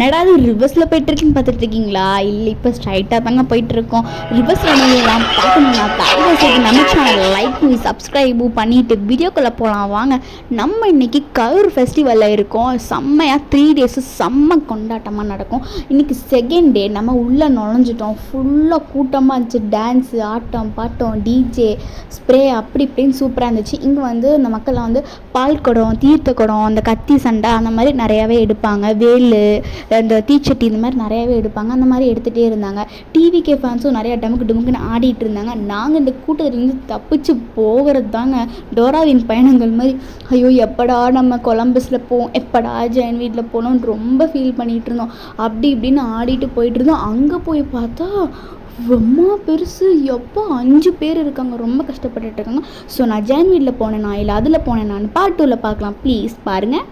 என்னடா அது ரிவர்ஸில் போயிட்டுருக்குன்னு பார்த்துட்டு இருக்கீங்களா? இல்லை, இப்போ ஸ்ட்ரைட்டாக தாங்க போயிட்டுருக்கோம். ரிவர்ஸில் நீங்களாம் பார்க்கணுன்னா தயவுசெய்து நம்ம சேனல் லைக்கும் சப்ஸ்கிரைபும் பண்ணிவிட்டு வீடியோக்குள்ளே போகலாம் வாங்க. நம்ம இன்றைக்கி கரூர் ஃபெஸ்டிவலில் இருக்கோம். செம்மையாக 3 days செம்ம கொண்டாட்டமாக நடக்கும். இன்றைக்கி செகண்ட் டே. நம்ம உள்ளே நுழைஞ்சிட்டோம். ஃபுல்லாக கூட்டமாக இருந்துச்சு. டான்ஸு, ஆட்டம் பாட்டம், டிஜே, ஸ்ப்ரே அப்படி இப்படின்னு சூப்பராக இருந்துச்சு. இங்கே வந்து இந்த மக்கள்லாம் வந்து பால் குடம், தீர்த்த குடம், அந்த கத்தி சண்டை அந்த மாதிரி நிறையாவே எடுப்பாங்க. வேலு, அந்த தீச்சட்டி இந்த மாதிரி நிறையாவே எடுப்பாங்க. அந்த மாதிரி எடுத்துகிட்டே இருந்தாங்க. டிவிகே ஃபேன்ஸும் நிறையா டமுக்கு டுமுக்குன்னு ஆடிட்டு இருந்தாங்க. நாங்கள் இந்த கூட்டத்துலேருந்து தப்பிச்சு போகிறது தாங்க டோராவின் பயணங்கள் மாதிரி. ஐயோ, எப்படா நம்ம கொலம்பஸில் போவோம், எப்படா ஜெயின் வீட்டில் போகணும்னு ரொம்ப ஃபீல் பண்ணிகிட்டு இருந்தோம். அப்படி இப்படின்னு ஆடிட்டு போயிட்டு இருந்தோம். அங்கே போய் பார்த்தா ரொம்ப பெருசு. எப்போ 5 பேர் இருக்காங்க. ரொம்ப கஷ்டப்பட்டுட்டு இருக்காங்க. ஸோ நான் ஜெயின் வீட்டில் போனேன், நான் இல்லை அதில் போனேன். நான் பார்ட் 2ல் பார்க்கலாம். ப்ளீஸ் பாருங்கள்.